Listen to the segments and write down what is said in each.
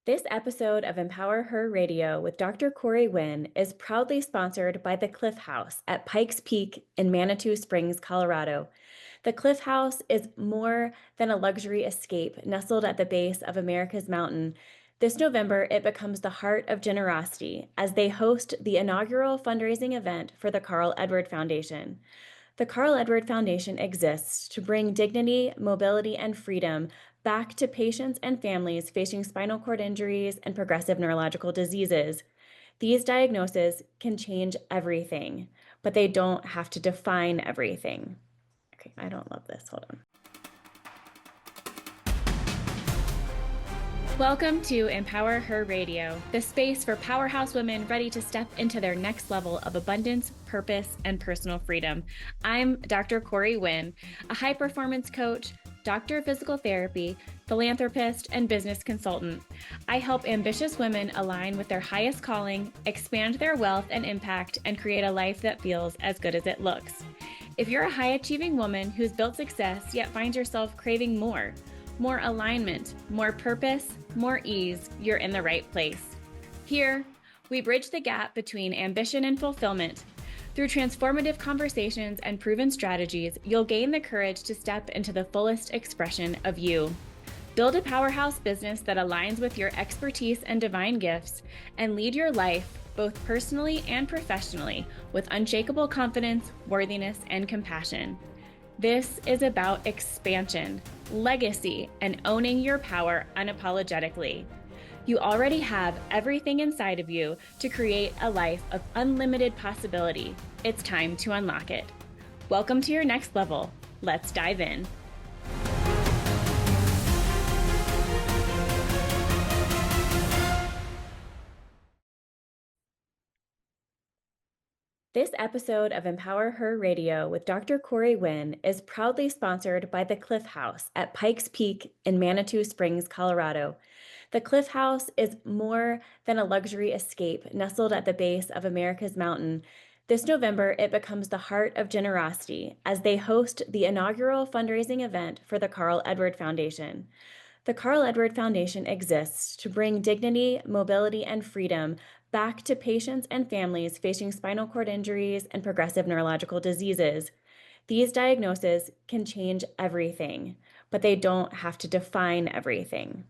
This episode of Empower Her Radio with Dr. Corey Winn is proudly sponsored by the Cliff House at Pikes Peak in Manitou Springs, Colorado. The Cliff House is more than a luxury escape nestled at the base of America's mountain. This November, it becomes the heart of generosity as they host the inaugural fundraising event for the Carl Edward Foundation. The Carl Edward Foundation exists to bring dignity, mobility, and freedom back to patients and families facing spinal cord injuries and progressive neurological diseases. These diagnoses can change everything, but they don't have to define everything. Okay, I don't love this. Hold on. Welcome to Empower Her Radio, the space for powerhouse women ready to step into their next level of abundance, purpose, and personal freedom. I'm Dr. Corey Winn, a high-performance coach, doctor of physical therapy, philanthropist, and business consultant. I help ambitious women align with their highest calling, expand their wealth and impact, and create a life that feels as good as it looks. If you're a high-achieving woman who's built success yet finds yourself craving more alignment, more purpose, more ease, you're in the right place. Here, we bridge the gap between ambition and fulfillment. Through transformative conversations and proven strategies, you'll gain the courage to step into the fullest expression of you. Build a powerhouse business that aligns with your expertise and divine gifts, and lead your life, both personally and professionally, with unshakable confidence, worthiness, and compassion. This is about expansion, legacy, and owning your power unapologetically. You already have everything inside of you to create a life of unlimited possibility. It's time to unlock it. Welcome to your next level. Let's dive in. This episode of Empower Her Radio with Dr. Corey Winn is proudly sponsored by the Cliff House at Pikes Peak in Manitou Springs, Colorado. The Cliff House is more than a luxury escape nestled at the base of America's mountain. This November, it becomes the heart of generosity as they host the inaugural fundraising event for the Carl Edward Foundation. The Carl Edward Foundation exists to bring dignity, mobility, and freedom back to patients and families facing spinal cord injuries and progressive neurological diseases. These diagnoses can change everything, but they don't have to define everything.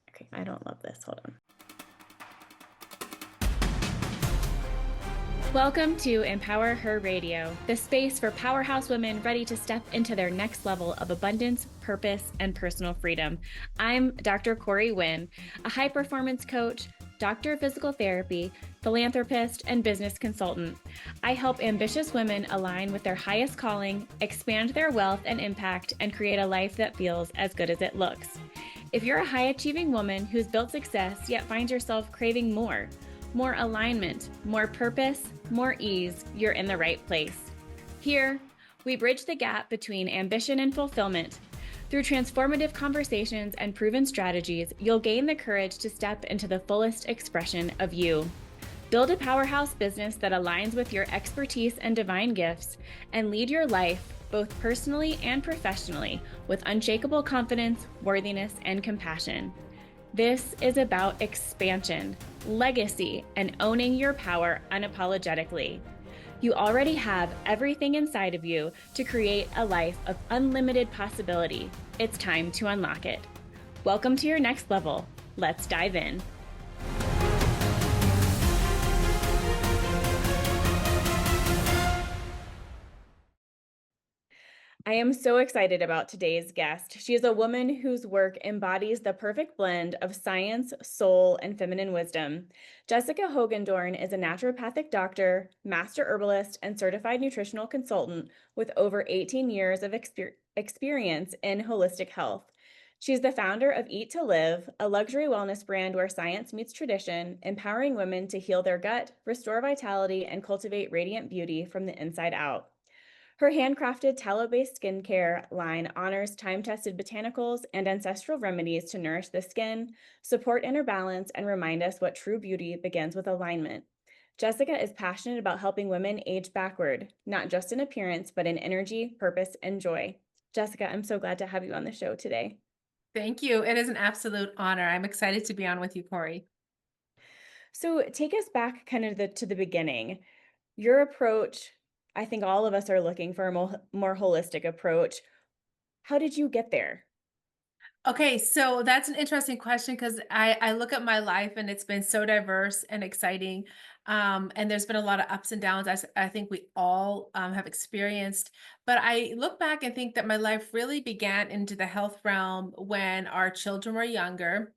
Okay, I don't love this. Hold on. Welcome to Empower Her Radio, the space for powerhouse women ready to step into their next level of abundance, purpose, and personal freedom. I'm Dr. Corey Winn, a high-performance coach, doctor of physical therapy, philanthropist, and business consultant. I help ambitious women align with their highest calling, expand their wealth and impact, and create a life that feels as good as it looks. If you're a high-achieving woman who's built success yet finds yourself craving more alignment, more purpose, more ease, you're in the right place. Here, we bridge the gap between ambition and fulfillment. Through transformative conversations and proven strategies, you'll gain the courage to step into the fullest expression of you. Build a powerhouse business that aligns with your expertise and divine gifts, and lead your life, both personally and professionally, with unshakable confidence, worthiness, and compassion. This is about expansion, legacy, and owning your power unapologetically. You already have everything inside of you to create a life of unlimited possibility. It's time to unlock it. Welcome to your next level. Let's dive in. I am so excited about today's guest. She is a woman whose work embodies the perfect blend of science, soul, and feminine wisdom. Jessica Hogendorn is a naturopathic doctor, master herbalist, and certified nutritional consultant with over 18 years of experience in holistic health. She's the founder of Eat to Live, a luxury wellness brand where science meets tradition, empowering women to heal their gut, restore vitality, and cultivate radiant beauty from the inside out. Her handcrafted tallow-based skincare line honors time-tested botanicals and ancestral remedies to nourish the skin, support inner balance, and remind us what true beauty begins with alignment. Jessica is passionate about helping women age backward, not just in appearance, but in energy, purpose, and joy. Jessica, I'm so glad to have you on the show today. Thank you. It is an absolute honor. I'm excited to be on with you, Corey. So take us back kind of to the beginning. Your approach, I think all of us are looking for a more holistic approach. How did you get there? Okay, so that's an interesting question because I look at my life and it's been so diverse and exciting. And there's been a lot of ups and downs. I think we all have experienced. But I look back and think that my life really began into the health realm when our children were younger.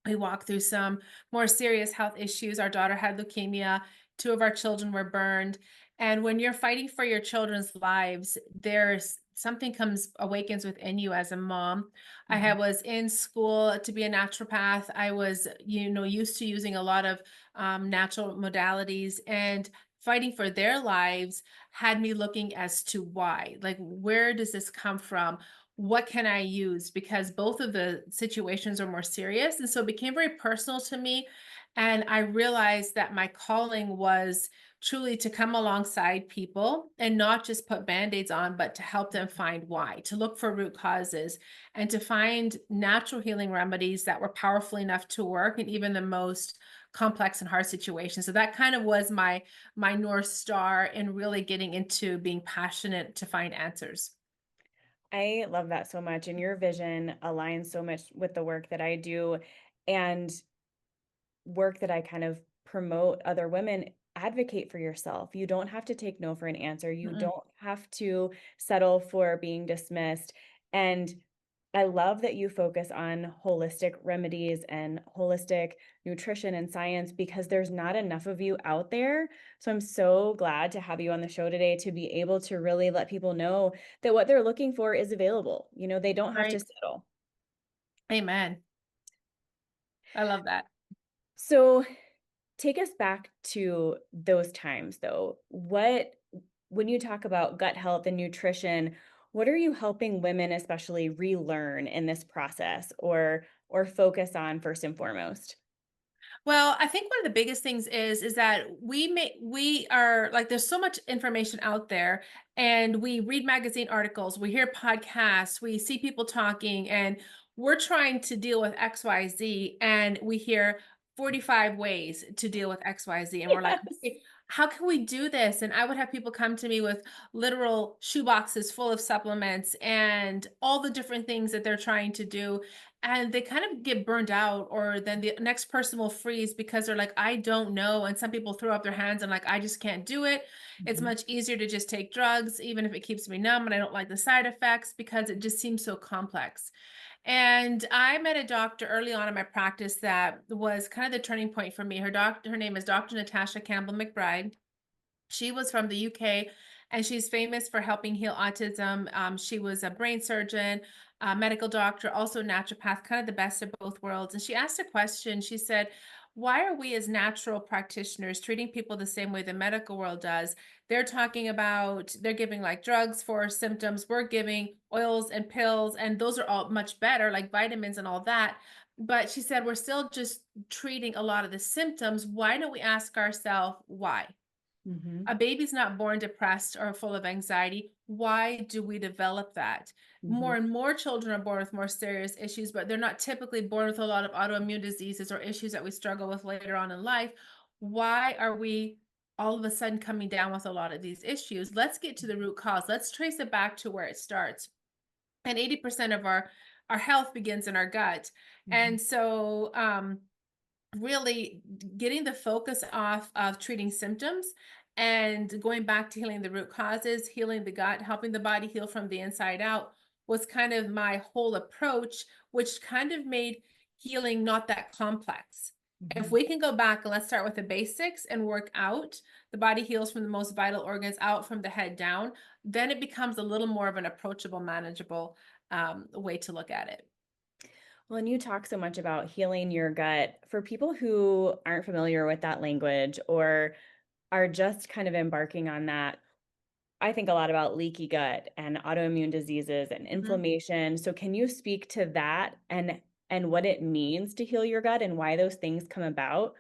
We walked through some more serious health issues. Our daughter had leukemia, two of our children were burned. And when you're fighting for your children's lives, there's something comes awakens within you as a mom. Mhm. Was in school to be a naturopath. I was, used to using a lot of natural modalities, and fighting for their lives had me looking as to why. Like, where does this come from? What can I use? Because both of the situations are more serious. And so it became very personal to me. And I realized that my calling was truly to come alongside people and not just put band-aids on, but to help them find why, to look for root causes, and to find natural healing remedies that were powerful enough to work in even the most complex and hard situations. So that kind of was my North Star in really getting into being passionate to find answers. I love that so much. And your vision aligns so much with the work that I do and work that I kind of promote other women. Advocate for yourself. You don't have to take no for an answer. You Mm-mm. don't have to settle for being dismissed. And I love that you focus on holistic remedies and holistic nutrition and science because there's not enough of you out there. So I'm so glad to have you on the show today to be able to really let people know that what they're looking for is available. They don't have to Right. settle. Amen. I love that. So take us back to those times though. When you talk about gut health and nutrition, what are you helping women especially relearn in this process or focus on first and foremost? Well, I think one of the biggest things is that we are like, there's so much information out there, and we read magazine articles, we hear podcasts, we see people talking, and we're trying to deal with XYZ, and we hear 45 ways to deal with XYZ, and we're like, Yes. okay, how can we do this? And I would have people come to me with literal shoe boxes full of supplements and all the different things that they're trying to do, and they kind of get burned out, or then the next person will freeze because they're like, I don't know. And some people throw up their hands and like, I just can't do it. It's Mhm. much easier to just take drugs, even if it keeps me numb and I don't like the side effects, because it just seems so complex. And I met a doctor early on in my practice that was kind of the turning point for me. Her name is Dr. Natasha Campbell McBride. She was from the UK, and she's famous for helping heal autism. She was a brain surgeon, a medical doctor, also naturopath, kind of the best of both worlds. And she asked a question. She said, why are we as natural practitioners treating people the same way the medical world does? They're giving like drugs for symptoms. We're giving oils and pills, and those are all much better, like vitamins and all that. But she said, we're still just treating a lot of the symptoms. Why don't we ask ourselves why? Mhm. A baby's not born depressed or full of anxiety. Why do we develop that? More Mhm. and more children are born with more serious issues, but they're not typically born with a lot of autoimmune diseases or issues that we struggle with later on in life. Why are we all of a sudden coming down with a lot of these issues? Let's get to the root cause. Let's trace it back to where it starts. And 80% of our health begins in our gut. Mhm. And so really getting the focus off of treating symptoms and going back to healing the root causes, healing the gut, helping the body heal from the inside out was kind of my whole approach, which kind of made healing not that complex. If Mhm. we can go back and let's start with the basics and work out, the body heals from the most vital organs out from the head down, then it becomes a little more of an approachable, manageable way to look at it. Well, and you talk so much about healing your gut. For people who aren't familiar with that language or are just kind of embarking on that, I think a lot about leaky gut and autoimmune diseases and Mhm. inflammation. So can you speak to that and what it means to heal your gut and why those things come about?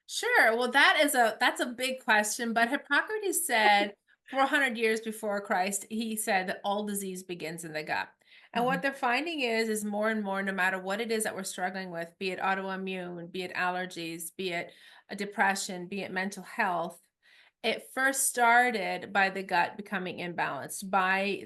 Sure. Well, that's a big question, but Hippocrates said 400 years before Christ, he said that all disease begins in the gut. And what they're finding is more and more, no matter what it is that we're struggling with, be it autoimmune, be it allergies, be it a depression, be it mental health, it first started by the gut becoming imbalanced, by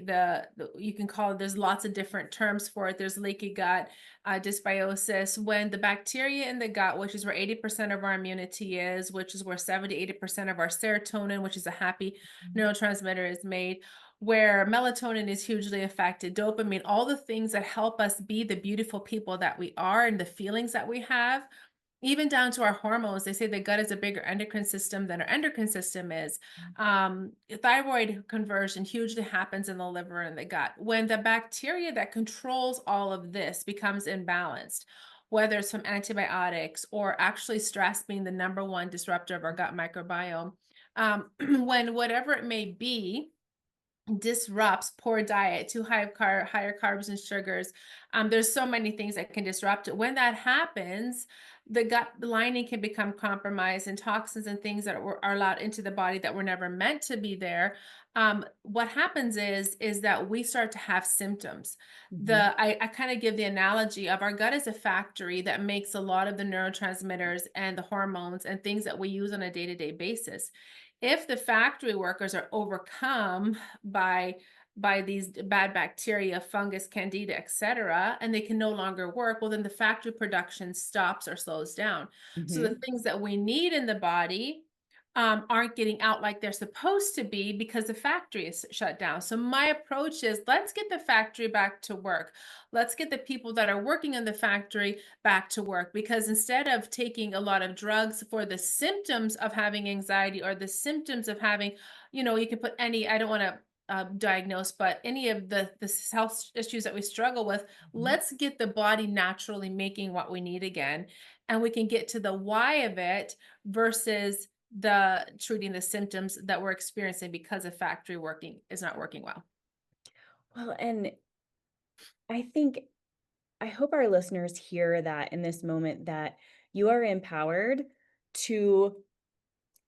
you can call it, there's lots of different terms for it. There's leaky gut, dysbiosis, when the bacteria in the gut, which is where 80% of our immunity is, which is where 70, 80% of our serotonin, which is a happy neurotransmitter, is made, where melatonin is hugely affected, dopamine, all the things that help us be the beautiful people that we are and the feelings that we have, even down to our hormones. They say the gut is a bigger endocrine system than our endocrine system is. Thyroid conversion hugely happens in the liver and the gut. When the bacteria that controls all of this becomes imbalanced, whether it's from antibiotics or actually stress being the number one disruptor of our gut microbiome, when whatever it may be, disrupts, poor diet, too high of higher carbs and sugars. There's so many things that can disrupt it. When that happens, the gut lining can become compromised, and toxins and things that are allowed into the body that were never meant to be there. What happens is that we start to have symptoms. I kind of give the analogy of our gut as a factory that makes a lot of the neurotransmitters and the hormones and things that we use on a day-to-day basis. If the factory workers are overcome by these bad bacteria, fungus, candida, etc., and they can no longer work, well, then the factory production stops or slows down. So the Mm-hmm. things that we need in the body aren't getting out like they're supposed to be because the factory is shut down. So my approach is, let's get the factory back to work. Let's get the people that are working in the factory back to work, because instead of taking a lot of drugs for the symptoms of having anxiety or the symptoms of having, you can put any, I don't want to diagnose, but any of the health issues that we struggle with, let's get the body naturally making what we need again. And we can get to the why of it versus the treating the symptoms that we're experiencing because of factory working is not working well. Well, and I think I hope our listeners hear that in this moment that you are empowered to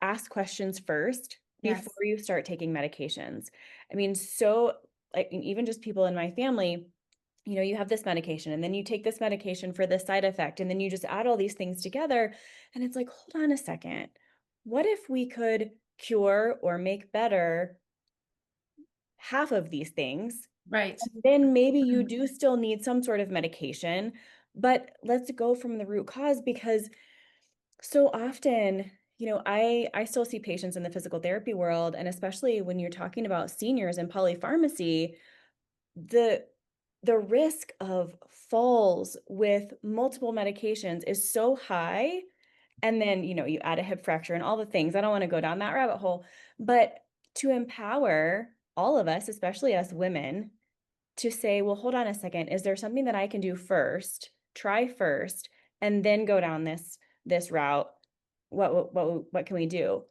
ask questions first before Yes. you start taking medications. I mean, so like even just people in my family, you have this medication and then you take this medication for this side effect and then you just add all these things together and it's like, hold on a second. What if we could cure or make better half of these things? Right. Then maybe you do still need some sort of medication, but let's go from the root cause because so often, I still see patients in the physical therapy world, and especially when you're talking about seniors and polypharmacy, the the risk of falls with multiple medications is so high. And then, you add a hip fracture and all the things. I don't want to go down that rabbit hole, but to empower all of us, especially us women, to say, well, hold on a second, is there something that I can do first, try first, and then go down this route? What can we do?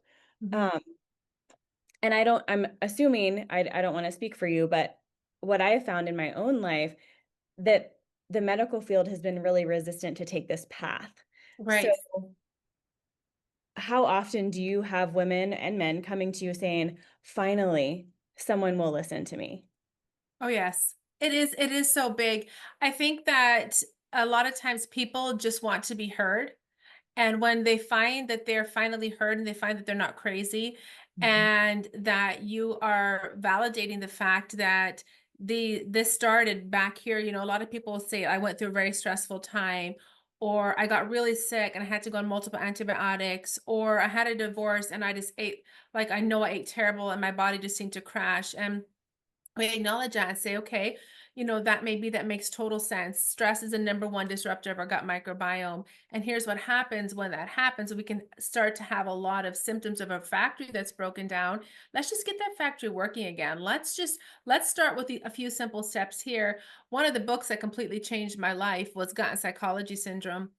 Mhm. Um, and I'm assuming, I don't want to speak for you, but what I have found in my own life that the medical field has been really resistant to take this path. So Right. how often do you have women and men coming to you saying, finally, someone will listen to me? Oh, yes. It is so big. I think that a lot of times people just want to be heard. And when they find that they're finally heard and they find that they're not crazy Mhm. and that you are validating the fact that this started back here, a lot of people say, I went through a very stressful time, or I got really sick and I had to go on multiple antibiotics, or I had a divorce and I just ate, like, I know I ate terrible and my body just seemed to crash. And we acknowledge that and say, okay, that makes total sense. Stress is the number one disruptor of our gut microbiome. And here's what happens when that happens. We can start to have a lot of symptoms of a factory that's broken down. Let's just get that factory working again. Let's start with a few simple steps here. One of the books that completely changed my life was Gut and Psychology Syndrome.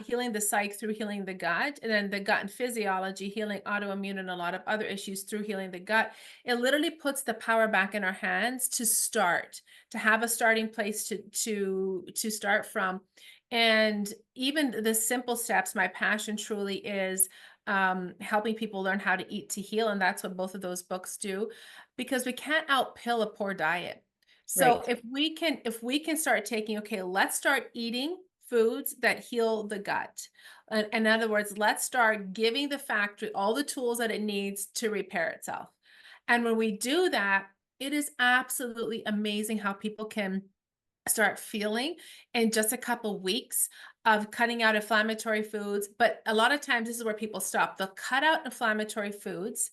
Healing the psyche through healing the gut, and then the gut and physiology, healing autoimmune and a lot of other issues through healing the gut. It literally puts the power back in our hands to start, to have a starting place to start from. And even the simple steps, my passion truly is helping people learn how to eat to heal. And that's what both of those books do, because we can't outpill a poor diet. So Right. if we can start taking, okay, let's start eating foods that heal the gut. In other words, let's start giving the factory all the tools that it needs to repair itself. And when we do that, it is absolutely amazing how people can start feeling in just a couple weeks of cutting out inflammatory foods. But a lot of times, this is where people stop. They'll cut out inflammatory foods,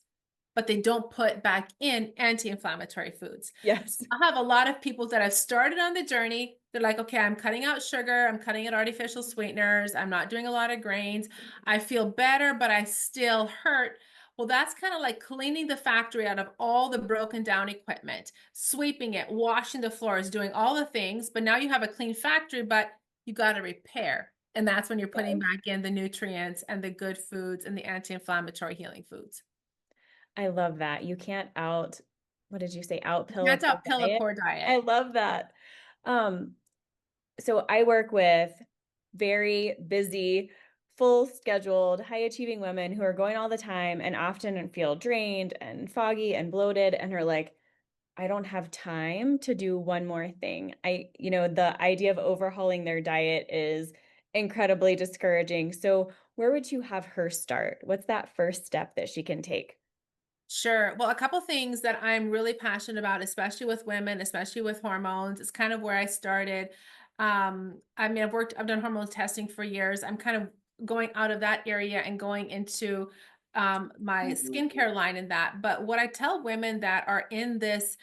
but they don't put back in anti-inflammatory foods. Yes. So I have a lot of people that have started on the journey. They're like, okay, I'm cutting out sugar, I'm cutting out artificial sweeteners, I'm not doing a lot of grains. I feel better, but I still hurt. Well, that's kind of like cleaning the factory out of all the broken down equipment, sweeping it, washing the floors, doing all the things. But now you have a clean factory, but you got to repair. And that's when you're putting Yes. back in the nutrients and the good foods and the anti-inflammatory healing foods. I love that. You can't out, what did you say? Out pill a That's poor a pill a diet. poor diet. I love that. Um, so I work with very busy, full scheduled, high achieving women who are going all the time and often feel drained and foggy and bloated and are like, I don't have time to do one more thing. The idea of overhauling their diet is incredibly discouraging. So where would you have her start? What's that first step that she can take? Sure. Well, a couple things that I'm really passionate about, especially with women, especially with hormones, is kind of where I started. I mean, I've done hormone testing for years. I'm kind of going out of that area and going into my skincare line in that. But what I tell women that are in this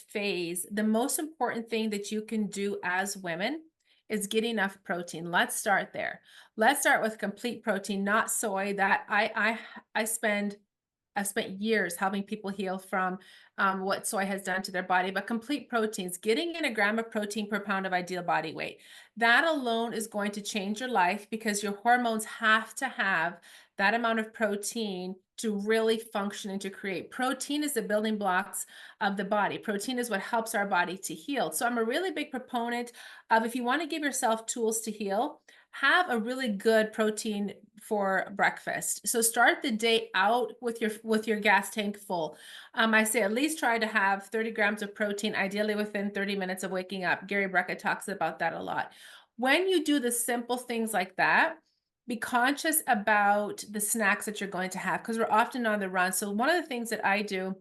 phase, the most important thing that you can do as women is get enough protein. Let's start there. Let's start with complete protein, not soy. That I spend I've spent years helping people heal from what soy has done to their body, but complete proteins, getting in a gram of protein per pound of ideal body weight, that alone is going to change your life because your hormones have to have that amount of protein to really function and to create. Protein is the building blocks of the body. Protein is what helps our body to heal. So I'm a really big proponent of, if you want to give yourself tools to heal, have a really good protein for breakfast. So start the day out with your gas tank full. I say at least try to have 30 grams of protein, ideally within 30 minutes of waking up. Gary Brecka talks about that a lot. When you do the simple things like that, be conscious about the snacks that you're going to have because we're often on the run. So one of the things that I do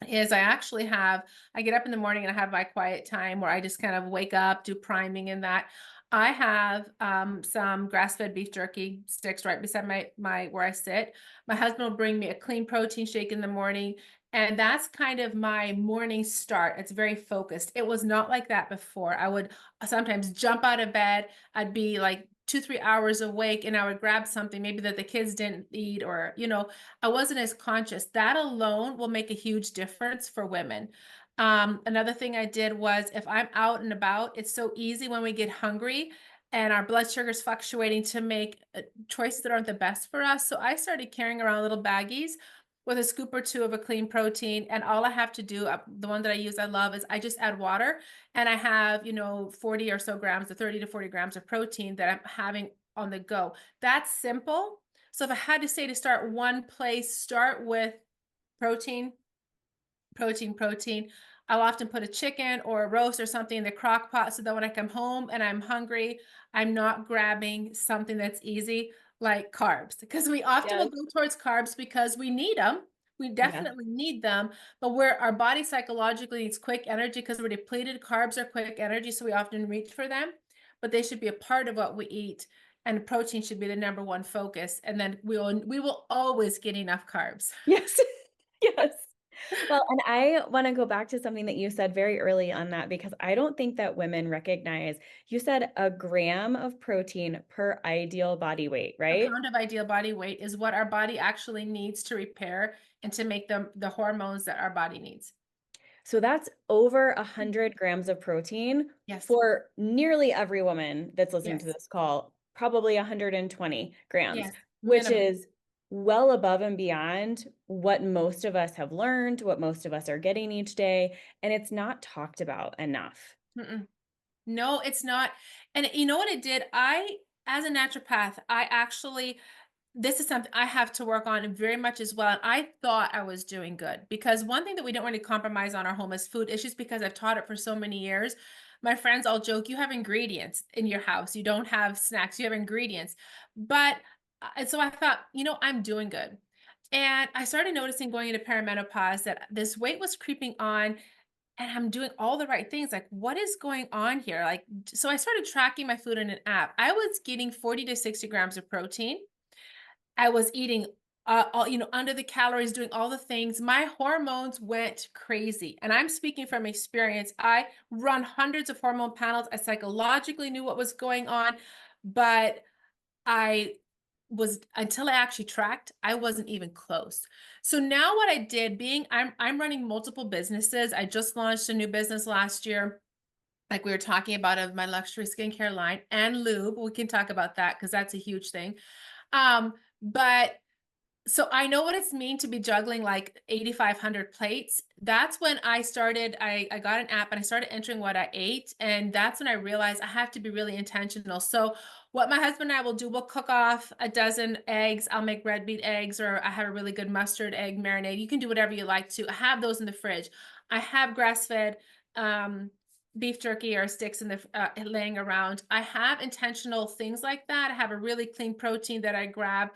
is I get up in the morning and I have my quiet time where I just kind of wake up, do priming and that. I have some grass-fed beef jerky sticks right beside my where I sit. My husband will bring me a clean protein shake in the morning, and that's kind of my morning start. It's very focused. It was not like that before. I would sometimes jump out of bed. I'd be like 2, 3 hours awake, and I would grab something maybe that the kids didn't eat, or I wasn't as conscious. That alone will make a huge difference for women. Another thing I did was, if I'm out and about, it's so easy when we get hungry and our blood sugar's fluctuating to make choices that aren't the best for us. So I started carrying around little baggies with a scoop or two of a clean protein. And all I have to do, the one that I use, I love, is I just add water and I have, 40 or so grams, or 30 to 40 grams of protein that I'm having on the go. That's simple. So if I had to say to start one place, start with protein, protein, protein. I'll often put a chicken or a roast or something in the crock pot so that when I come home and I'm hungry, I'm not grabbing something that's easy like carbs, because we often will Yes. go towards carbs because we need them. We Yeah. definitely need them, but where our body psychologically needs quick energy because we're depleted, carbs are quick energy, so we often reach for them, but they should be a part of what we eat. And protein should be the number one focus. And then we will always get enough carbs. Yes. Yes. Well, and I want to go back to something that you said very early on that because I don't think that women recognize. You said a gram of protein per ideal body weight, A right? pound of ideal body weight is what our body actually needs to repair and to make the hormones that our body needs. So that's over 100 grams of protein Yes. for nearly every woman that's listening to Yes. this call, probably 120 grams, Yes. which Minimum. is well above and beyond what most of us have learned, what most of us are getting each day, and it's not talked about enough. Mm-mm. No, it's not. And you know what it did? As a naturopath, I actually this is something I have to work on very much as well. And I thought I was doing good because one thing that we don't really compromise on our home is food. It's just because I've taught it for so many years. My friends all joke, you have ingredients in your house. You don't have snacks, you have ingredients. But and so I thought, I'm doing good. And I started noticing going into perimenopause that this weight was creeping on and I'm doing all the right things. Like, what is going on here? Like, so I started tracking my food in an app. I was getting 40 to 60 grams of protein. I was eating all, under the calories, doing all the things. My hormones went crazy. And I'm speaking from experience. I run hundreds of hormone panels. I psychologically knew what was going on, but I was until I actually tracked, I wasn't even close. So now what I did, being I'm running multiple businesses. I just launched a new business last year, like we were talking about, of my luxury skincare line and lube. We can talk about that because that's a huge thing. But so I know what it's mean to be juggling like 8,500 plates. That's when I started, I got an app and I started entering what I ate. And that's when I realized I have to be really intentional. So what my husband and I will do, we'll cook off a dozen eggs. I'll make red beet eggs, or I have a really good mustard egg marinade. You can do whatever you like to. I have those in the fridge. I have grass-fed beef jerky or sticks in the laying around. I have intentional things like that. I have a really clean protein that I grab.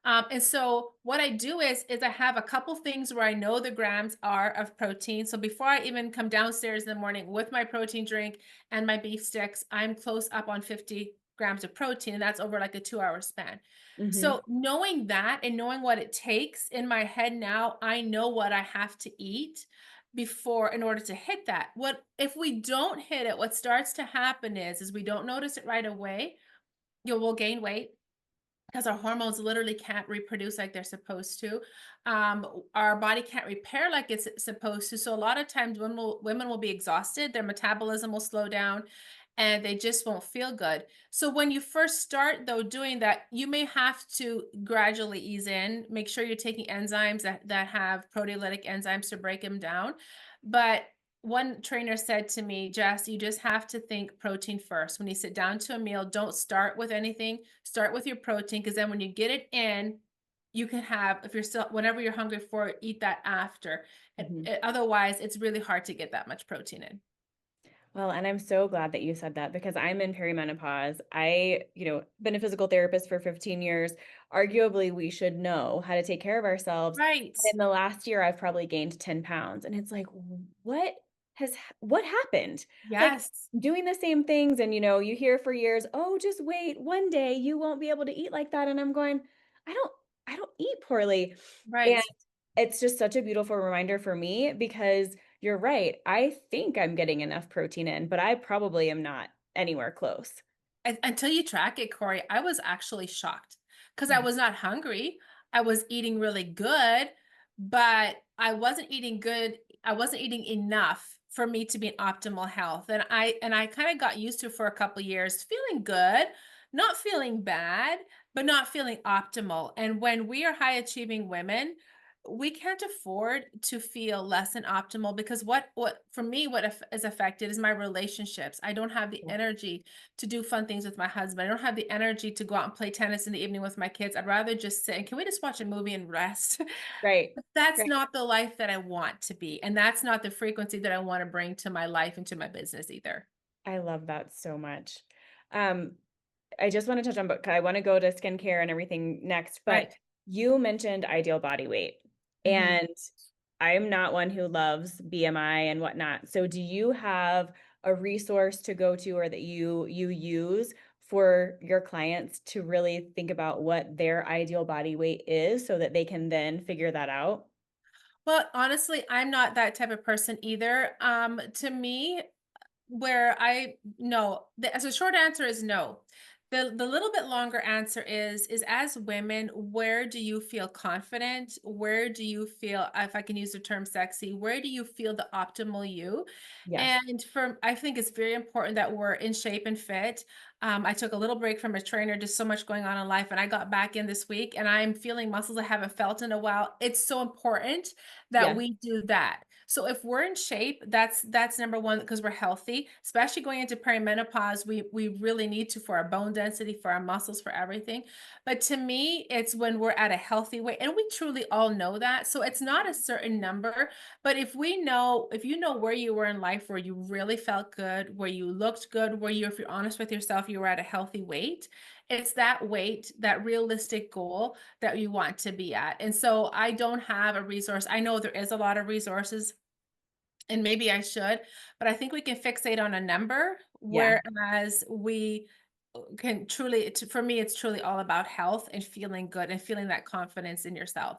And so what I do is I have a couple things where I know the grams are of protein. So before I even come downstairs in the morning with my protein drink and my beef sticks, I'm close up on 50 grams of protein, and that's over like a 2 hour span. Mm-hmm. So knowing that and knowing what it takes in my head now, I know what I have to eat before in order to hit that. What if we don't hit it, what starts to happen is we don't notice it right away. We'll gain weight because our hormones literally can't reproduce like they're supposed to. Our body can't repair like it's supposed to. So a lot of times women will be exhausted, their metabolism will slow down, and they just won't feel good. So when you first start though doing that, you may have to gradually ease in, make sure you're taking enzymes that have proteolytic enzymes to break them down. But one trainer said to me, Jess, you just have to think protein first. When you sit down to a meal, don't start with anything. Start with your protein, because then when you get it in, you can have, if you're still, whenever you're hungry for it, eat that after. And Mm-hmm. otherwise, it's really hard to get that much protein in. Well, and I'm so glad that you said that because I'm in perimenopause. Been a physical therapist for 15 years. Arguably, we should know how to take care of ourselves. Right. In the last year, I've probably gained 10 pounds. And it's like, what happened? Like Yes. doing the same things. And, you hear for years, oh, just wait, one day you won't be able to eat like that. And I'm going, I don't, I don't eat poorly. And Right. it's just such a beautiful reminder for me because you're right. I think I'm getting enough protein in, but I probably am not anywhere close. Until you track it, Corey, I was actually shocked because I Yeah. was not hungry. I was eating really good, but I wasn't eating good. I wasn't eating enough for me to be in optimal health. And I kind of got used to it for a couple years, feeling good, not feeling bad, but not feeling optimal. And when we are high achieving women, we can't afford to feel less than optimal, because what for me, is affected is my relationships. I don't have the energy to do fun things with my husband. I don't have the energy to go out and play tennis in the evening with my kids. I'd rather just sit and can we just watch a movie and rest? Right. But that's Right. not the life that I want to be. And that's not the frequency that I want to bring to my life and to my business either. I love that so much. Um, I just want to touch on, but I want to go to skincare and everything next, but Right. you mentioned ideal body weight. Mhm. And I'm not one who loves BMI and whatnot. So do you have a resource to go to or that you use for your clients to really think about what their ideal body weight is so that they can then figure that out? Well, honestly, I'm not that type of person either. To me, where I no, as a short answer is no. The little bit longer answer is as women, where do you feel confident? Where do you feel, if I can use the term sexy, where do you feel the optimal you? Yes. And I think it's very important that we're in shape and fit. I took a little break from a trainer, just so much going on in life, and I got back in this week, and I'm feeling muscles I haven't felt in a while. It's so important that Yeah. we do that. So if we're in shape, that's number one because we're healthy, especially going into perimenopause. We really need to for our bone density, for our muscles, for everything. But to me, it's when we're at a healthy weight, and we truly all know that. So it's not a certain number, but if you know where you were in life, where you really felt good, where you looked good, where you, if you're honest with yourself, you were at a healthy weight, it's that weight, that realistic goal that you want to be at. And so I don't have a resource. I know there is a lot of resources and maybe I should, but I think we can fixate on a number, Yeah. whereas we can truly, for me, it's truly all about health and feeling good and feeling that confidence in yourself.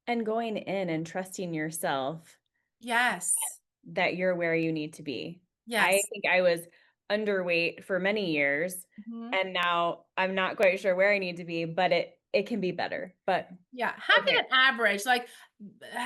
And going in and trusting yourself Yes. that you're where you need to be. I Yes. think I was underweight for many years, Mhm. and now I'm not quite sure where I need to be, but it can be better. But Yeah, having okay. an average, like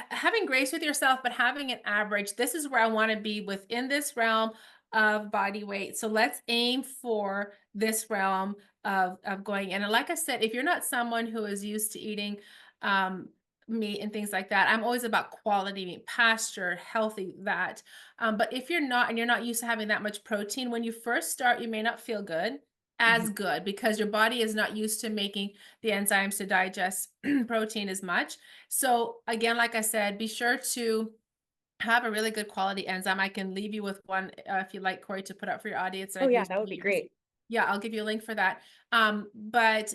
having grace with yourself, but having an average. This is where I want to be within this realm of body weight. So let's aim for this realm of going in. And like I said, if you're not someone who is used to eating um meat and things like that, I'm always about quality meat, pasture, healthy that. But if you're not and you're not used to having that much protein, when you first start, you may not feel good Mhm. as good because your body is not used to making the enzymes to digest protein as much. So again, like I said, be sure to have a really good quality enzyme. I can leave you with one if you like, Corey, to put up for your audience that Oh I've yeah, used that for would be years. great. Yeah, I'll give you a link for that. But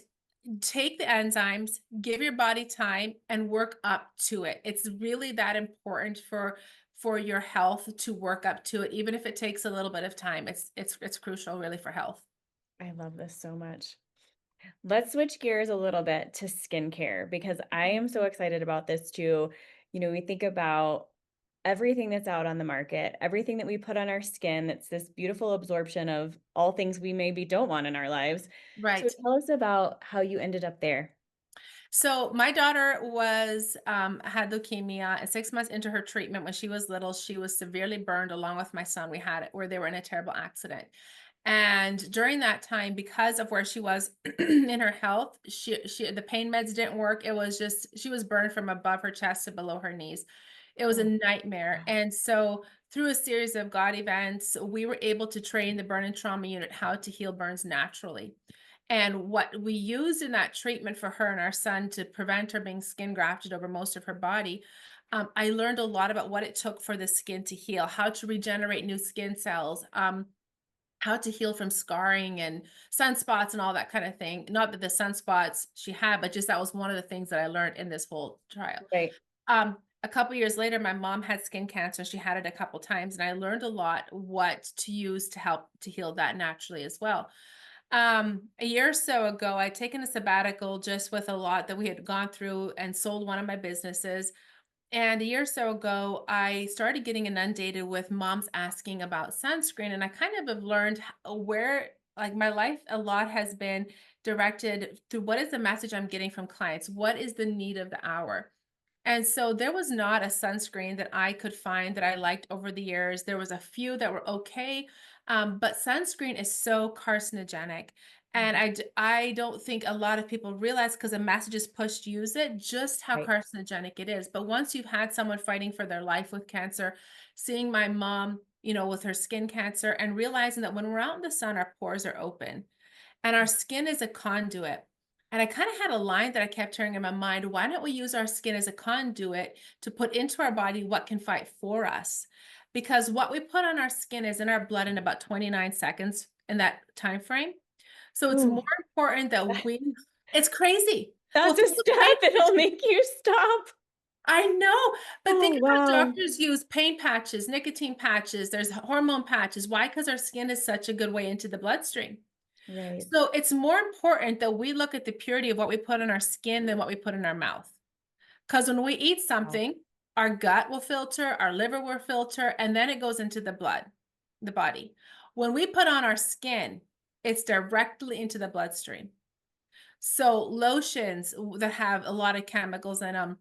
take the enzymes, give your body time, and work up to it. It's really that important for your health to work up to it, even if it takes a little bit of time. It's crucial, really, for health. I love this so much. Let's switch gears a little bit to skincare because I am so excited about this too. We think about everything that's out on the market, everything that we put on our skin. It's this beautiful absorption of all things we maybe don't want in our lives. So Right. tell us about how you ended up there. So my daughter was had leukemia, and 6 months into her treatment, when she was little, she was severely burned along with my son. We had it where they were in a terrible accident. And during that time, because of where she was in her health, she the pain meds didn't work. It was just she was burned from above her chest to below her knees. It was a Oh, nightmare. wow. And so through a series of God events, we were able to train the burn and trauma unit how to heal burns naturally. And what we used in that treatment for her and our son to prevent her being skin grafted over most of her body, I learned a lot about what it took for the skin to heal, how to regenerate new skin cells, how to heal from scarring and sunspots and all that kind of thing. Not that the sunspots she had, but just that was one of the things that I learned in this whole trial. Right. A couple years later, my mom had skin cancer. She had it a couple times, and I learned a lot what to use to help to heal that naturally as well. A year or so ago, I'd taken a sabbatical just with a lot that we had gone through and sold one of my businesses. And a year or so ago, I started getting inundated with moms asking about sunscreen. And I kind of have learned where, like, my life a lot has been directed through what is the message I'm getting from clients? What is the need of the hour? And so there was not a sunscreen that I could find that I liked over the years. There was a few that were okay, but sunscreen is so carcinogenic. And Mhm. I don't think a lot of people realize because the message is pushed, use it, just how Right. carcinogenic it is. But once you've had someone fighting for their life with cancer, seeing my mom, with her skin cancer, and realizing that when we're out in the sun, our pores are open and our skin is a conduit. And I kind of had a line that I kept hearing in my mind, why don't we use our skin as a conduit to put into our body what can fight for us? Because what we put on our skin is in our blood in about 29 seconds in that time frame. So it's more Ooh, important that it's crazy. Well, that's a think of pain step that'll patches. make you stop. I know, but Oh, think of how wow. doctors use pain patches, nicotine patches, there's hormone patches. Why? Because our skin is such a good way into the bloodstream. Right. So it's more important that we look at the purity of what we put in our skin than what we put in our mouth. Because when we eat Wow. something, our gut will filter, our liver will filter, and then it goes into the blood, the body. When we put on our skin, it's directly into the bloodstream. So lotions that have a lot of chemicals in them,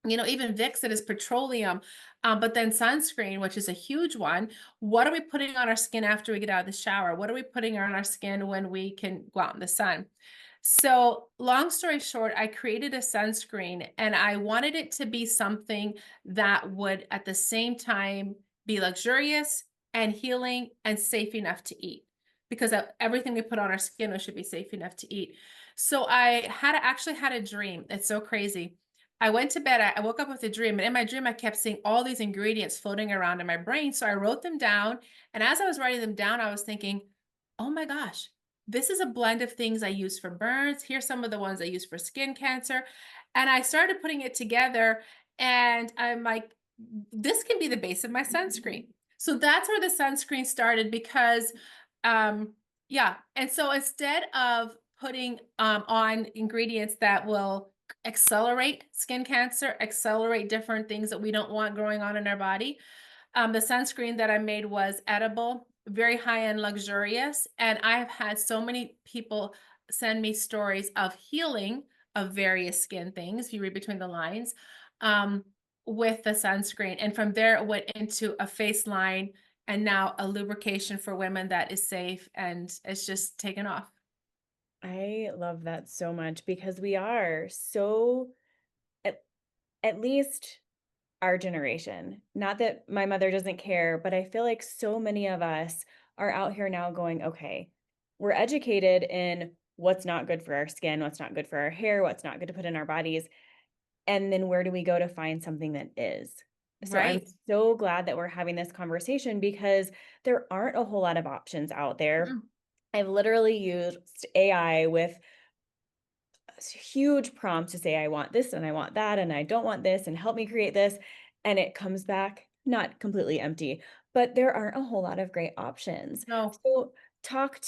even Vicks that is petroleum, but then sunscreen, which is a huge one. What are we putting on our skin after we get out of the shower? What are we putting on our skin when we can go out in the sun? So, long story short, I created a sunscreen and I wanted it to be something that would at the same time be luxurious and healing and safe enough to eat because everything we put on our skin should be safe enough to eat. So actually had a dream. It's so crazy. I went to bed, I woke up with a dream, and in my dream I kept seeing all these ingredients floating around in my brain. So I wrote them down, and as I was writing them down, I was thinking, "Oh my gosh, this is a blend of things I use for burns. Here's some of the ones I use for skin cancer." And I started putting it together and I'm like, this can be the base of my sunscreen. So that's where the sunscreen started because yeah. And so instead of putting on ingredients that will accelerate skin cancer, accelerate different things that we don't want growing on in our body, the sunscreen that I made was edible, very high-end, luxurious, and I've had so many people send me stories of healing of various skin things, if you read between the lines, um, with the sunscreen, and from there, it went into a face line and now a lubrication for women that is safe, and it's just taken off. I love that so much because we are so, at, at least our generation, not that my mother doesn't care, but I feel like so many of us are out here now going, okay, we're educated in what's not good for our skin, what's not good for our hair, what's not good to put in our bodies. And then where do we go to find something that is? So I'm Right. so glad that we're having this conversation because there aren't a whole lot of options out there. Mm. I've literally used AI with huge prompts to say, I want this and I want that, and I don't want this, and help me create this. And it comes back not completely empty, but there aren't a whole lot of great options. No. So,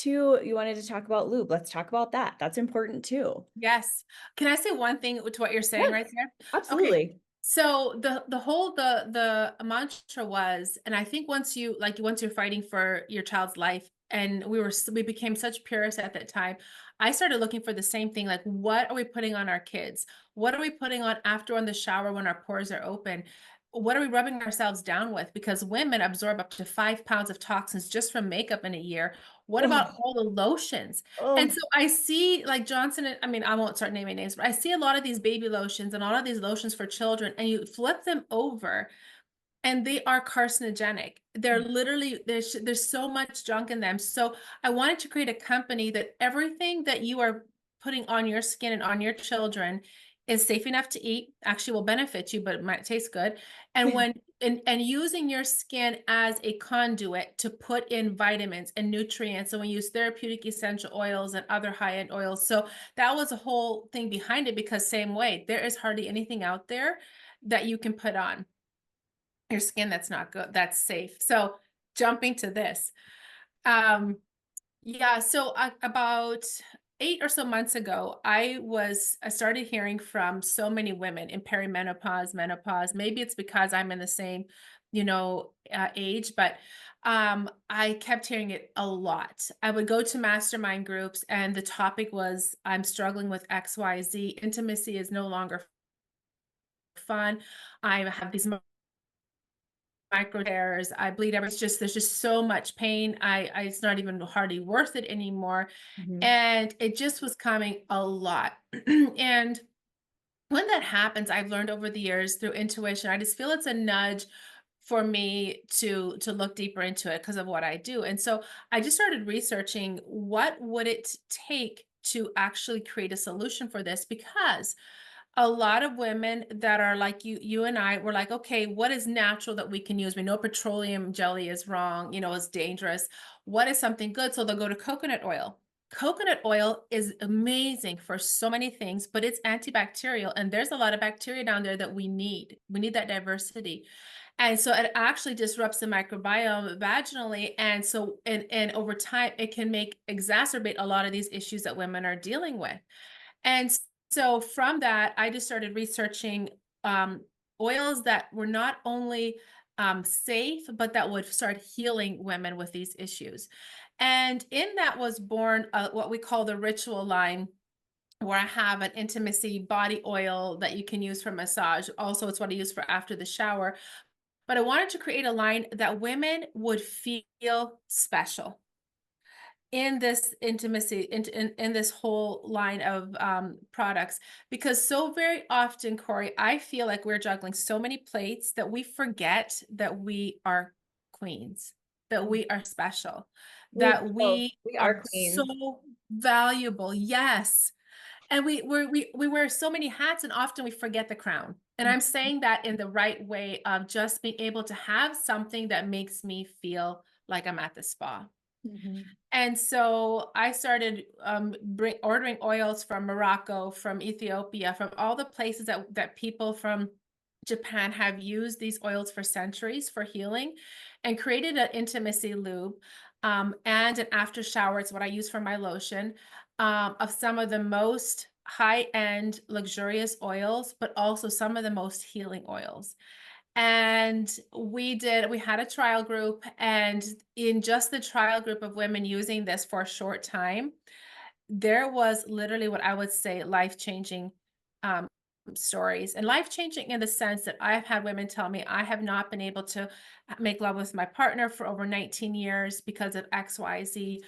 you wanted to talk about lube. Let's talk about that. That's important too. Yes. Can I say one thing to what you're saying Yes, right there? Okay. absolutely. So the mantra was, and I think once you're fighting for your child's life, and we became such purists at that time, I started looking for the same thing. Like, what are we putting on our kids? What are we putting on after in the shower when our pores are open? What are we rubbing ourselves down with? Because women absorb up to 5 pounds of toxins just from makeup in a year. What about Oh, all the lotions? And oh, so I see like I mean, I won't start naming names, but I see a lot of these baby lotions and a lot of these lotions for children, and you flip them over and they are carcinogenic. They're literally there's so much junk in them. So I wanted to create a company that everything that you are putting on your skin and on your children is safe enough to eat, actually will benefit you, but it might taste good. And when and using your skin as a conduit to put in vitamins and nutrients. And we use therapeutic essential oils and other high-end oils. So that was a whole thing behind it because same way, there is hardly anything out there that you can put on your skin that's not good, that's safe. So jumping to this, um, yeah, so about 8 or so months ago, I started hearing from so many women in perimenopause, menopause. Maybe it's because I'm in the same, age, but I kept hearing it a lot. I would go to mastermind groups, and the topic was, "I'm struggling with XYZ. Intimacy is no longer fun. I have these micro tears. I bleed every. It's just there's just so much pain. I it's not even hardly worth it anymore." mhm. And it just was coming a lot. And when that happens, I've learned over the years through intuition, I just feel it's a nudge for me to look deeper into it because of what I do. And so I just started researching what would it take to actually create a solution for this because a lot of women that are like you and I were like, okay, what is natural that we can use? We know petroleum jelly is wrong, is dangerous. What is something good? So they'll go to coconut oil. Coconut oil is amazing for so many things, but it's antibacterial. And there's a lot of bacteria down there that we need. We need that diversity. And so it actually disrupts the microbiome vaginally. And so, and over time, it can exacerbate a lot of these issues that women are dealing with. And so from that, I just started researching um, oils that were not only safe, but that would start healing women with these issues. And in that was born what we call the ritual line, where I have an intimacy body oil that you can use for massage. Also, it's what I use for after the shower. But I wanted to create a line that women would feel special. in this intimacy, in this whole line of products, because so very often, Corey, I feel like we're juggling so many plates that we forget that we are queens, that we are special, that we We are are queens. so valuable. Yes. And we wear so many hats, and often we forget the crown. And I'm saying that in the right way of just being able to have something that makes me feel like I'm at the spa. Mhm. And so I started ordering oils from Morocco, from Ethiopia, from all the places that people from Japan have used these oils for centuries for healing, and created an intimacy lube and an after shower. It's what I use for my lotion of some of the most high-end luxurious oils, but also some of the most healing oils. And we had a trial group, and in just the trial group of women using this for a short time, there was literally what I would say life-changing um, stories, and life-changing in the sense that I have had women tell me, "I have not been able to make love with my partner for over 19 years because of XYZ.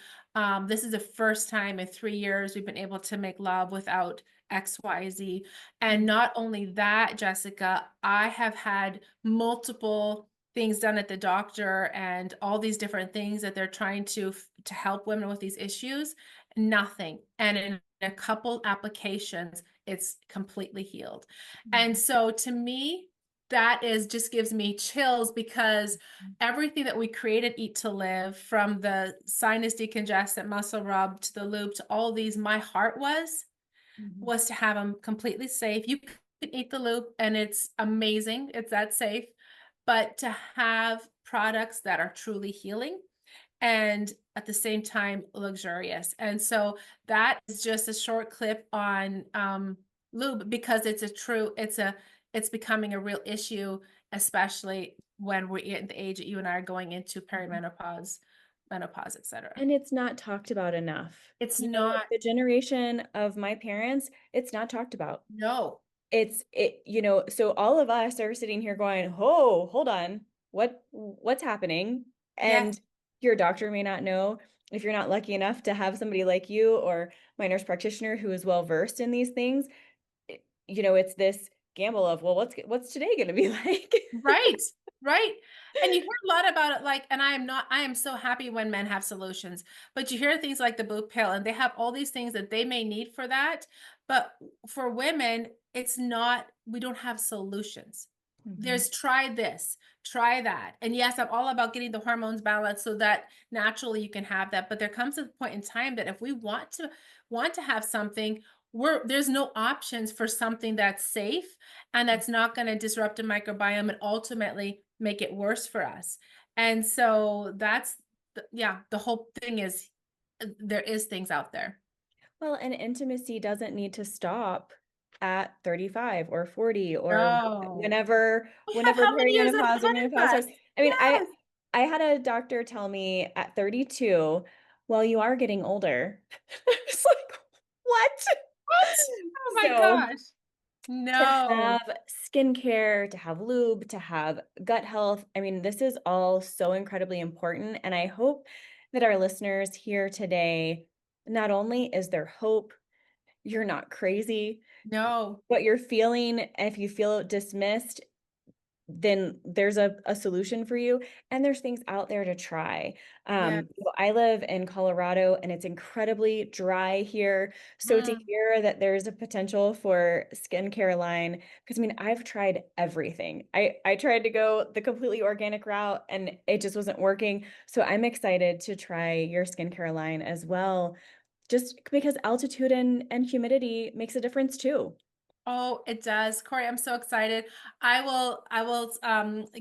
This is the first time in 3 years we've been able to make love without XYZ." And not only that, Jessica, I have had multiple things done at the doctor and all these different things that they're trying to help women with these issues. Nothing. And in a couple applications, it's completely healed. And so to me, that is just gives me chills, because everything that we created Eat to Live, from the sinus decongestant, muscle rub, to the loop, to all these, my heart Mhm. was to have them completely safe. You can eat the loop and it's amazing. It's that safe. But to have products that are truly healing and at the same time luxurious. And so that is just a short clip on lube, because it's becoming a real issue, especially when we're at the age that you and I are going into perimenopause, menopause, etc. And it's not talked about enough. It's You know, not. the generation of my parents, it's not talked about. No. So all of us are sitting here going, "Oh, hold on. What's happening?" Yes. And your doctor may not know if you're not lucky enough to have somebody like you or my nurse practitioner who is well versed in these things. It's this gamble of, well, what's today going to be like? Right, right. And you hear a lot about it, like, and I am so happy when men have solutions, but you hear things like the blue pill, and they have all these things that they may need for that. But for women, it's not, we don't have solutions. Mhm. There's try this, try that. And yes, I'm all about getting the hormones balanced so that naturally you can have that. But there comes a point in time that if we want to have something, there's no options for something that's safe and that's not going to disrupt the microbiome and ultimately make it worse for us. And so that's yeah, the whole thing is there is things out there. Well, and intimacy doesn't need to stop at 35 or 40 or No. We have whenever how many years perimenopause or ahead menopause of us? starts. I mean, Yes. I had a doctor tell me at 32, "Well, you are getting older." It's like, "What?" What? Oh my So, gosh. to No. have skincare, to have lube, to have gut health, I mean, this is all so incredibly important, and I hope that our listeners here today, not only is there hope, you're not crazy, No. what you're feeling, if you feel dismissed, then there's a solution for you, and there's things out there to try. Yes. I live in Colorado, and it's incredibly dry here, so to Mm. hear that there's a potential for skincare line, because I mean, I've tried everything. I tried to go the completely organic route, and it just wasn't working, so I'm excited to try your skincare line as well, just because altitude and humidity makes a difference too. Oh, it does. Corey, I'm so excited. I will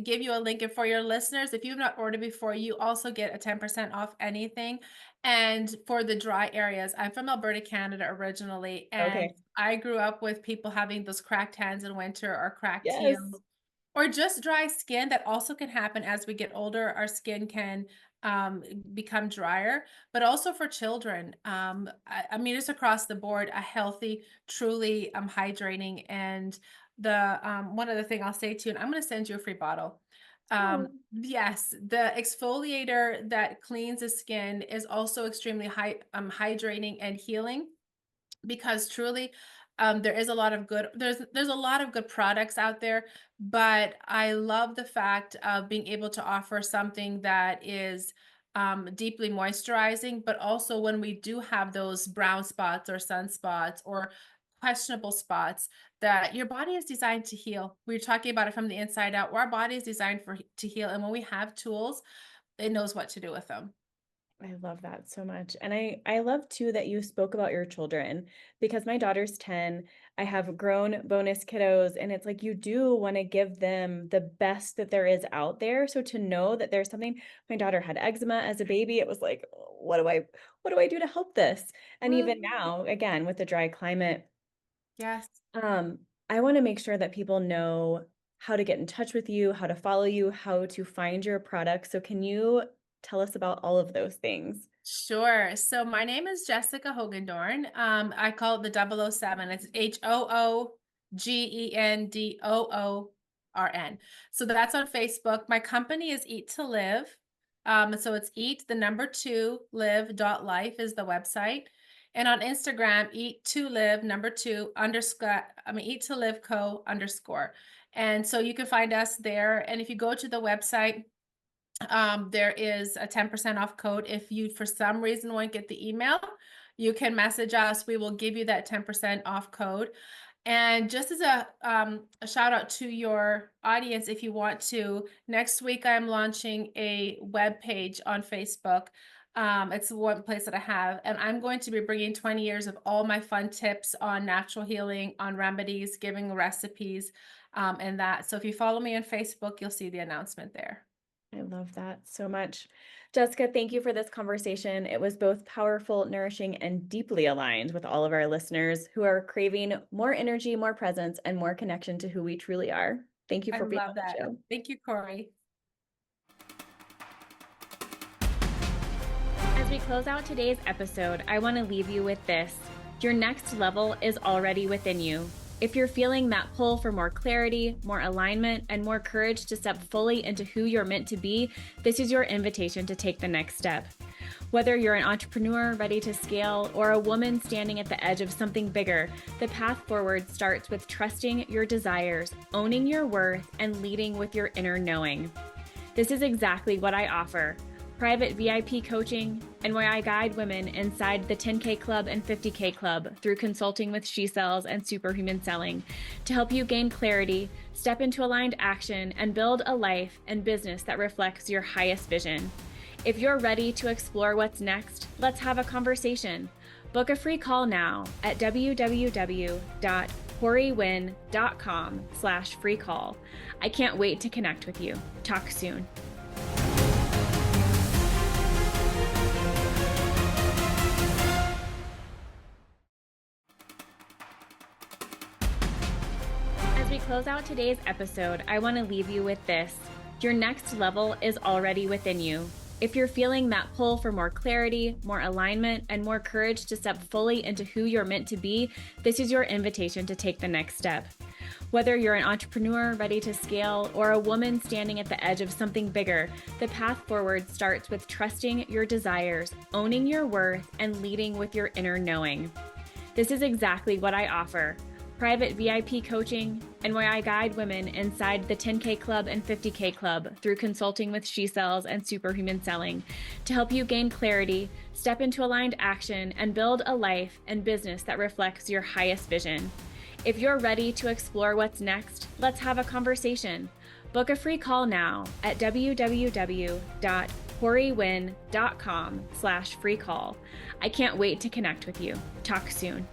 give you a link, and for your listeners, if you've not ordered before, you also get a 10% off anything. And for the dry areas, I'm from Alberta, Canada originally, and Okay. I grew up with people having those cracked hands in winter or cracked Yes. heels. Or just dry skin. That also can happen as we get older. Our skin can um, become drier, but also for children. I mean, it's across the board, a healthy, truly hydrating. And the one other thing I'll say to you, and I'm going to send you a free bottle. Oh, Yes, the exfoliator that cleans the skin is also extremely hydrating and healing because truly there is a lot of good there's a lot of good products out there, but I love the fact of being able to offer something that is deeply moisturizing, but also when we do have those brown spots or sunspots or questionable spots, that your body is designed to heal. We're talking about it from the inside out. Our body is designed to heal, and when we have tools, it knows what to do with them. I love that so much. And I love too that you spoke about your children because my daughter's 10. I have grown bonus kiddos, and it's like you do want to give them the best that there is out there. So to know that there's something, my daughter had eczema as a baby. It was like, "Oh, what do I do to help this?" And even Mm, now, again, with the dry climate, yes. um, I want to make sure that people know how to get in touch with you, how to follow you, how to find your products. So can you tell us about all of those things? Sure. So my name is Jessica Hogendorn. I call it the 007. It's HOOGENDOORN. So that's on Facebook. My company is Eat to Live. So it's eat the number two live.life is the website. And on Instagram, eat to live number two underscore, eat to live co underscore. And so you can find us there. And if you go to the website, there is a 10% off code. If you, for some reason, won't get the email, you can message us. We will give you that 10% off code. And just as a shout out to your audience, if you want to, next week I'm launching a web page on Facebook. It's one place that I have, and I'm going to be bringing 20 years of all my fun tips on natural healing, on remedies, giving recipes, and that. So if you follow me on Facebook, you'll see the announcement there. I love that so much. Jessica, thank you for this conversation. It was both powerful, nourishing, and deeply aligned with all of our listeners who are craving more energy, more presence, and more connection to who we truly are. Thank you I for being on love the that. show. Thank you, Corey. As we close out today's episode, I want to leave you with this. Your next level is already within you. If you're feeling that pull for more clarity, more alignment, and more courage to step fully into who you're meant to be, this is your invitation to take the next step. Whether you're an entrepreneur ready to scale or a woman standing at the edge of something bigger, the path forward starts with trusting your desires, owning your worth, and leading with your inner knowing. This is exactly what I offer. Private VIP coaching, and where I guide women inside the 10K Club and 50K Club through consulting with she cells and superhuman selling to help you gain clarity, step into aligned action, and build a life and business that reflects your highest vision. If you're ready to explore what's next, let's have a conversation. Book a free call now at www.corywinn.com/free call. I can't wait to connect with you. Talk soon. As we close out today's episode, I want to leave you with this. Your next level is already within you. If you're feeling that pull for more clarity, more alignment, and more courage to step fully into who you're meant to be, this is your invitation to take the next step. Whether you're an entrepreneur ready to scale or a woman standing at the edge of something bigger, the path forward starts with trusting your desires, owning your worth, and leading with your inner knowing. This is exactly what I offer. Private VIP coaching, and where I guide women inside the 10K Club and 50K Club through consulting with she cells and superhuman selling to help you gain clarity, step into aligned action, and build a life and business that reflects your highest vision. If you're ready to explore what's next, let's have a conversation. Book a free call now at www.corywinn.com/free call. I can't wait to connect with you. Talk soon.